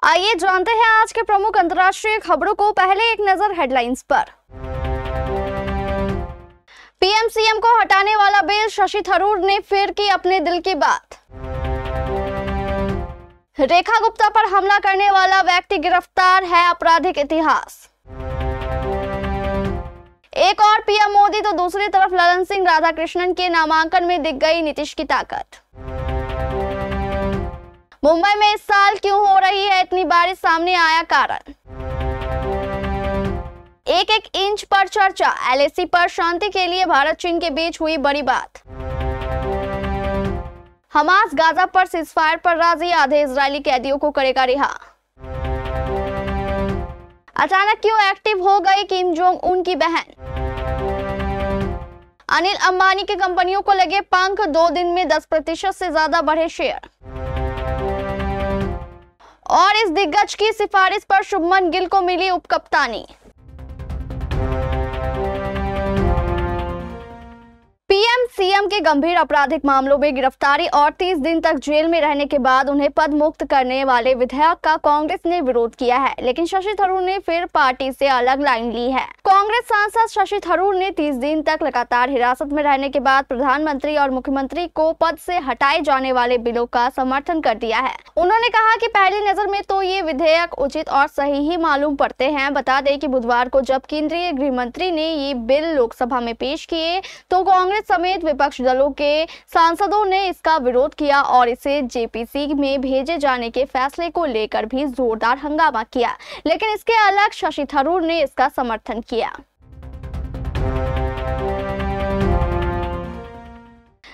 आइए जानते हैं आज के प्रमुख अंतर्राष्ट्रीय खबरों को। पहले एक नजर हेडलाइंस पर। पीएम सीएम को हटाने वाला बिल, शशि थरूर ने फिर की अपने दिल की बात। रेखा गुप्ता पर हमला करने वाला व्यक्ति गिरफ्तार है, आपराधिक इतिहास। एक और पीएम मोदी तो दूसरी तरफ ललन सिंह राधाकृष्णन के नामांकन में दिख गई नीतीश की ताकत। मुंबई में इस साल क्यों हो रही है इतनी बारिश, सामने आया कारण। एक इंच पर चर्चा, एलएसी पर शांति के लिए भारत चीन के बीच हुई बड़ी बात। हमास गाजा पर सीजफायर पर राजी, आधे इजरायली कैदियों को करेगा रिहा। अचानक क्यों एक्टिव हो गई किम जोंग उन की बहन। अनिल अंबानी की कंपनियों को लगे पंख, 2 दिन में 10% से ज्यादा बढ़े शेयर। और इस दिग्गज की सिफारिश पर शुभमन गिल को मिली उपकप्तानी। पीएम सीएम के गंभीर आपराधिक मामलों में गिरफ्तारी और 30 दिन तक जेल में रहने के बाद उन्हें पद मुक्त करने वाले विधेयक का कांग्रेस ने विरोध किया है, लेकिन शशि थरूर ने फिर पार्टी से अलग लाइन ली है। कांग्रेस सांसद शशि थरूर ने 30 दिन तक लगातार हिरासत में रहने के बाद प्रधानमंत्री और मुख्यमंत्री को पद से हटाए जाने वाले बिलों का समर्थन कर दिया है। उन्होंने कहा कि पहली नजर में तो ये विधेयक उचित और सही ही मालूम पड़ते हैं। बता दें कि बुधवार को जब केंद्रीय गृह मंत्री ने ये बिल लोकसभा में पेश किए तो कांग्रेस समेत विपक्ष दलों के सांसदों ने इसका विरोध किया और इसे जेपीसी में भेजे जाने के फैसले को लेकर भी जोरदार हंगामा किया, लेकिन इसके अलग शशि थरूर ने इसका समर्थन किया।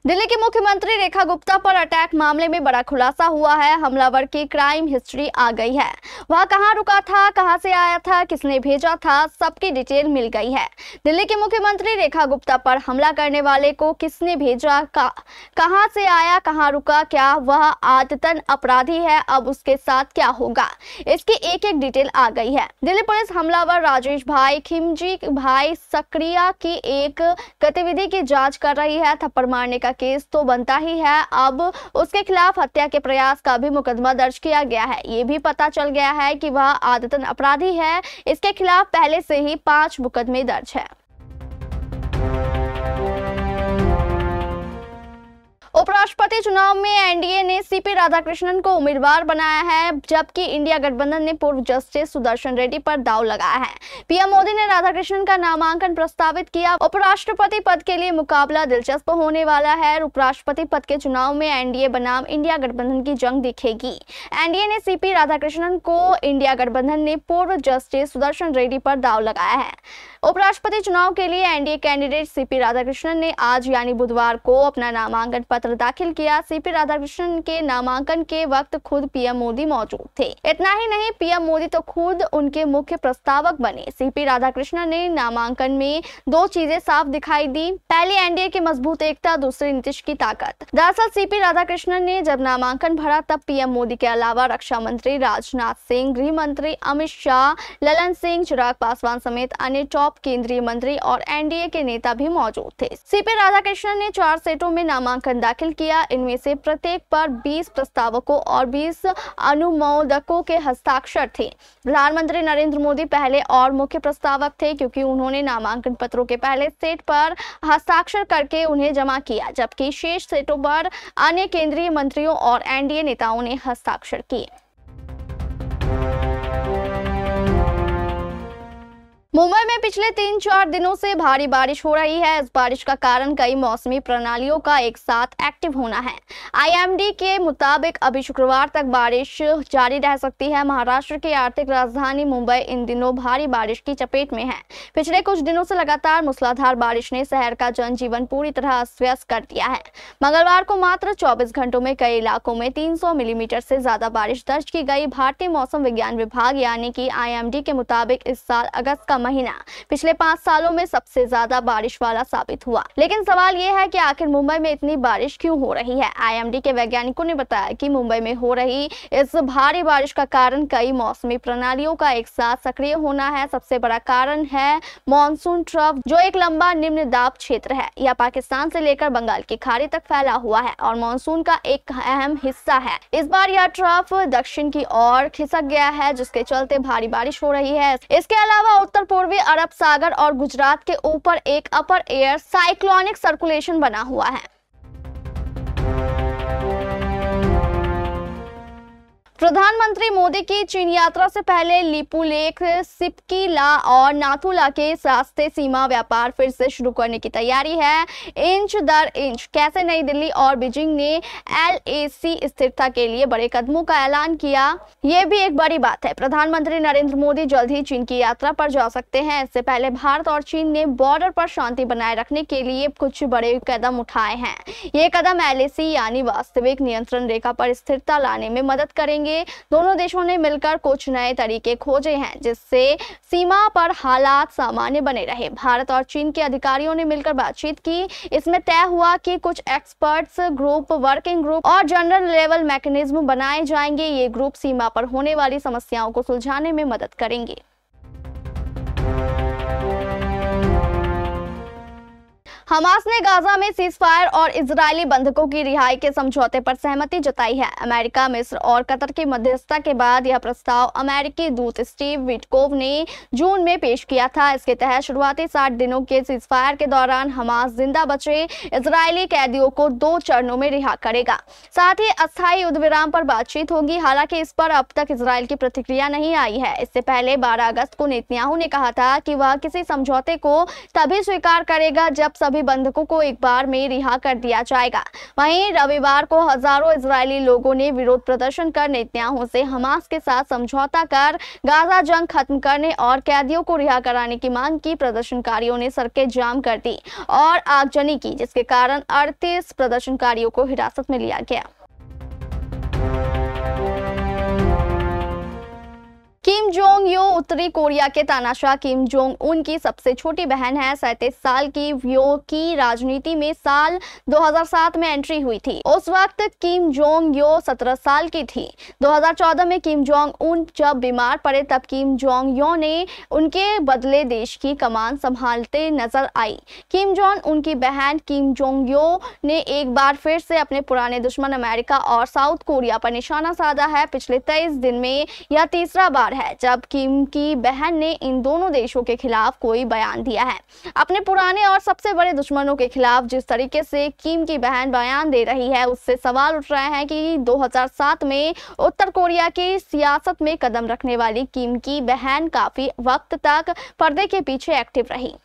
दिल्ली की मुख्यमंत्री रेखा गुप्ता पर अटैक मामले में बड़ा खुलासा हुआ है। हमलावर की क्राइम हिस्ट्री आ गई है। वह कहां रुका था, कहां से आया था, किसने भेजा था, सबकी डिटेल मिल गई है। दिल्ली की मुख्यमंत्री रेखा गुप्ता पर हमला करने वाले को किसने भेजा, कहां से आया, कहां रुका, क्या वह आदतन अपराधी है, अब उसके साथ क्या होगा, इसकी एक डिटेल आ गई है। दिल्ली पुलिस हमलावर राजेश भाई खिमजी भाई सक्रिया की एक गतिविधि की जांच कर रही है। थप्पड़ मारने का केस तो बनता ही है, अब उसके खिलाफ हत्या के प्रयास का भी मुकदमा दर्ज किया गया है। ये भी पता चल गया है कि वह आदतन अपराधी है। इसके खिलाफ पहले से ही 5 मुकदमे दर्ज है। उपराष्ट्रपति चुनाव में एनडीए ने सीपी राधाकृष्णन को उम्मीदवार बनाया है, जबकि इंडिया गठबंधन ने पूर्व जस्टिस सुदर्शन रेड्डी पर दांव लगाया है। पीएम मोदी ने राधाकृष्णन का नामांकन प्रस्तावित किया। उपराष्ट्रपति पद के लिए मुकाबला दिलचस्प होने वाला है। उपराष्ट्रपति पद के चुनाव में एनडीए बनाम इंडिया गठबंधन की जंग दिखेगी। एनडीए ने सीपी राधाकृष्णन को, इंडिया गठबंधन ने पूर्व जस्टिस सुदर्शन रेड्डी पर दांव लगाया है। उपराष्ट्रपति चुनाव के लिए एनडीए कैंडिडेट सीपी राधाकृष्णन ने आज यानी बुधवार को अपना नामांकन पत्र दाखिल किया। सीपी राधाकृष्णन के नामांकन के वक्त खुद पीएम मोदी मौजूद थे। इतना ही नहीं, पीएम मोदी तो खुद उनके मुख्य प्रस्तावक बने। सीपी राधाकृष्णन ने नामांकन में 2 चीजें साफ दिखाई दी। पहली एनडीए की मजबूत एकता, दूसरी नीतीश की ताकत। दरअसल सीपी राधाकृष्णन ने जब नामांकन भरा तब पीएम मोदी के अलावा रक्षा मंत्री राजनाथ सिंह, गृह मंत्री अमित शाह, ललन सिंह, चिराग पासवान समेत अन्य टॉप केंद्रीय मंत्री और एनडीए के नेता भी मौजूद थे। सीपी राधाकृष्णन ने 4 सेटों में नामांकन दाखिल किया। इनमें से प्रत्येक पर 20 प्रस्तावकों और 20 अनुमोदकों के हस्ताक्षर थे। प्रधानमंत्री नरेंद्र मोदी पहले और मुख्य प्रस्तावक थे, क्योंकि उन्होंने नामांकन पत्रों के पहले सेट पर हस्ताक्षर करके उन्हें जमा किया, जबकि शेष सेटों पर अन्य केंद्रीय मंत्रियों और एनडीए नेताओं ने हस्ताक्षर किए। मुंबई में पिछले 3-4 दिनों से भारी बारिश हो रही है। इस बारिश का कारण कई मौसमी प्रणालियों का एक साथ एक्टिव होना है। आईएमडी के मुताबिक अभी शुक्रवार तक बारिश जारी रह सकती है। महाराष्ट्र की आर्थिक राजधानी मुंबई इन दिनों भारी बारिश की चपेट में है। पिछले कुछ दिनों से लगातार मूसलाधार बारिश ने शहर का जनजीवन पूरी तरह अस्त व्यस्त कर दिया है। मंगलवार को मात्र 24 घंटों में कई इलाकों में 300 मिलीमीटर से ज्यादा बारिश दर्ज की गई। भारतीय मौसम विज्ञान विभाग यानी कि आईएमडी के मुताबिक इस साल अगस्त का महीना पिछले 5 सालों में सबसे ज्यादा बारिश वाला साबित हुआ। लेकिन सवाल यह है कि आखिर मुंबई में इतनी बारिश क्यों हो रही है। आईएमडी के वैज्ञानिकों ने बताया कि मुंबई में हो रही इस भारी बारिश का कारण कई मौसमी प्रणालियों का एक साथ सक्रिय होना है। सबसे बड़ा कारण है मॉनसून ट्रफ, जो एक लंबा निम्न दाब क्षेत्र है। यह पाकिस्तान से लेकर बंगाल की खाड़ी तक फैला हुआ है और मॉनसून का एक अहम हिस्सा है। इस बार यह ट्रफ दक्षिण की ओर खिसक गया है, जिसके चलते भारी बारिश हो रही है। इसके अलावा उत्तर पूर्वी अरब सागर और गुजरात के ऊपर एक अपर एयर साइक्लोनिक सर्कुलेशन बना हुआ है। प्रधानमंत्री मोदी की चीन यात्रा से पहले लिपुलेख, सिपकीला और नाथुला के रास्ते सीमा व्यापार फिर से शुरू करने की तैयारी है। इंच दर इंच कैसे नई दिल्ली और बीजिंग ने एलएसी स्थिरता के लिए बड़े कदमों का ऐलान किया, ये भी एक बड़ी बात है। प्रधानमंत्री नरेंद्र मोदी जल्द ही चीन की यात्रा पर जा सकते हैं। इससे पहले भारत और चीन ने बॉर्डर पर शांति बनाए रखने के लिए कुछ बड़े कदम उठाए हैं। ये कदम एलएसी यानी वास्तविक नियंत्रण रेखा पर स्थिरता लाने में मदद करेंगे। दोनों देशों ने मिलकर कुछ नए तरीके खोजे हैं जिससे सीमा पर हालात सामान्य बने रहे। भारत और चीन के अधिकारियों ने मिलकर बातचीत की। इसमें तय हुआ कि कुछ एक्सपर्ट्स ग्रुप, वर्किंग ग्रुप और जनरल लेवल मैकेनिज्म बनाए जाएंगे। ये ग्रुप सीमा पर होने वाली समस्याओं को सुलझाने में मदद करेंगे। हमास ने गाजा में सीजफायर और इजरायली बंधकों की रिहाई के समझौते पर सहमति जताई है। अमेरिका, मिस्र और कतर की मध्यस्थता के बाद यह प्रस्ताव अमेरिकी दूत स्टीव विटकोव ने जून में पेश किया था। इसके तहत शुरुआती 60 दिनों के सीजफायर के दौरान हमास जिंदा बचे इजरायली कैदियों को 2 चरणों में रिहा करेगा। साथ ही अस्थायी युद्ध विराम पर बातचीत होगी। हालांकि इस पर अब तक इजरायल की प्रतिक्रिया नहीं आई है। इससे पहले 12 अगस्त को नेतन्याहू ने कहा था कि वह किसी समझौते को तभी स्वीकार करेगा जब सभी बंधकों को एक बार में रिहा कर दिया जाएगा। वहीं रविवार को हजारों इजरायली लोगों ने विरोध प्रदर्शन कर नेतन्याहू से हमास के साथ समझौता कर गाजा जंग खत्म करने और कैदियों को रिहा कराने की मांग की। प्रदर्शनकारियों ने सड़कें जाम कर दी और आगजनी की, जिसके कारण 38 प्रदर्शनकारियों को हिरासत में लिया गया। किम जोंग यो उत्तरी कोरिया के तानाशाह किम जोंग उन की सबसे छोटी बहन है। 37 साल की यो की राजनीति में साल 2007 में एंट्री हुई थी। उस वक्त किम जोंग यो 17 साल की थी। 2014 में किम जोंग उन जब बीमार पड़े तब किम जोंग यो ने उनके बदले देश की कमान संभालते नजर आई। किम जोंग उनकी बहन किम जोंग यो ने एक बार फिर से अपने पुराने दुश्मन अमेरिका और साउथ कोरिया पर निशाना साधा है। पिछले 23 दिन में यह तीसरा बार है जब किम की बहन ने इन दोनों देशों के खिलाफ कोई बयान दिया है। अपने पुराने और सबसे बड़े दुश्मनों के खिलाफ जिस तरीके से किम की बहन बयान दे रही है, उससे सवाल उठ रहे हैं कि 2007 में उत्तर कोरिया की सियासत में कदम रखने वाली किम की बहन काफी वक्त तक पर्दे के पीछे एक्टिव रही।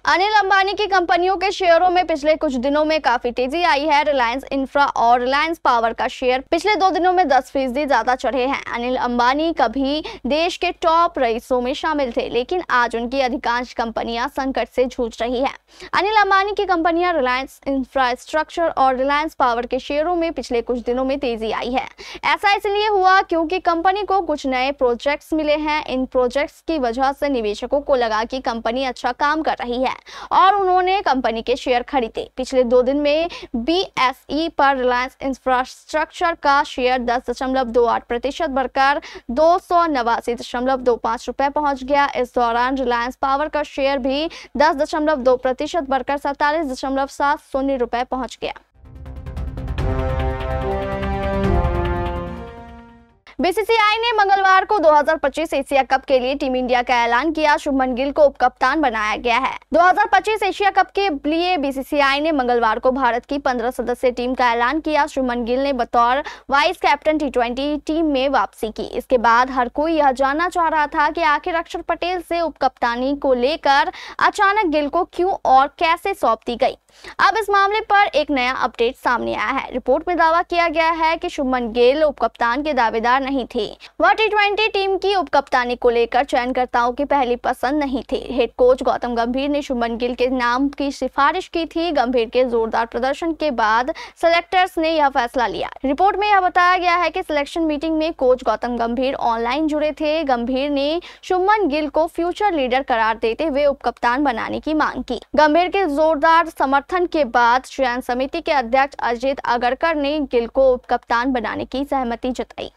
अनिल अंबानी की कंपनियों के शेयरों में पिछले कुछ दिनों में काफी तेजी आई है। रिलायंस इंफ्रा और रिलायंस पावर का शेयर पिछले 2 दिनों में 10% ज्यादा चढ़े हैं। अनिल अंबानी कभी देश के टॉप रईसों में शामिल थे, लेकिन आज उनकी अधिकांश कंपनियां संकट से जूझ रही है। अनिल अंबानी की कंपनियां रिलायंस इंफ्रास्ट्रक्चर और रिलायंस पावर के शेयरों में पिछले कुछ दिनों में तेजी आई है। ऐसा इसलिए हुआ क्योंकि कंपनी को कुछ नए प्रोजेक्ट्स मिले हैं। इन प्रोजेक्ट्स की वजह से निवेशकों को लगा कि कंपनी अच्छा काम कर रही है और उन्होंने कंपनी के शेयर खरीदे। पिछले 2 दिन में बीएसई पर रिलायंस इंफ्रास्ट्रक्चर का शेयर 10.28% बढ़कर 289.25 रुपए पहुंच गया। इस दौरान रिलायंस पावर का शेयर भी 10.2% बढ़कर 47.70 रुपए पहुंच गया। बीसीसीआई ने मंगलवार को 2025 एशिया कप के लिए टीम इंडिया का ऐलान किया। शुभमन गिल को उपकप्तान बनाया गया है। 2025 एशिया कप के लिए बीसीसीआई ने मंगलवार को भारत की 15 सदस्यीय टीम का ऐलान किया। शुभमन गिल ने बतौर वाइस कैप्टन T20 टीम में वापसी की। इसके बाद हर कोई यह जानना चाह रहा था कि आखिर अक्षर पटेल से उपकप्तानी को लेकर अचानक गिल को क्यों और कैसे सौंप दी गई। अब इस मामले पर एक नया अपडेट सामने आया है। रिपोर्ट में दावा किया गया है कि शुभमन गिल उपकप्तान के दावेदार नहीं थे। वह टी20 टीम की उपकप्तानी को लेकर चयनकर्ताओं की पहली पसंद नहीं थे। हेड कोच गौतम गंभीर ने शुभमन गिल के नाम की सिफारिश की थी। गंभीर के जोरदार प्रदर्शन के बाद सेलेक्टर्स ने यह फैसला लिया। रिपोर्ट में यह बताया गया है कि सिलेक्शन मीटिंग में कोच गौतम गंभीर ऑनलाइन जुड़े थे। गंभीर ने शुभमन गिल को फ्यूचर लीडर करार देते हुए उपकप्तान बनाने की मांग की। गंभीर के जोरदार समर्थन के बाद चयन समिति के अध्यक्ष अजीत अगरकर ने गिल को उपकप्तान बनाने की सहमति जताई।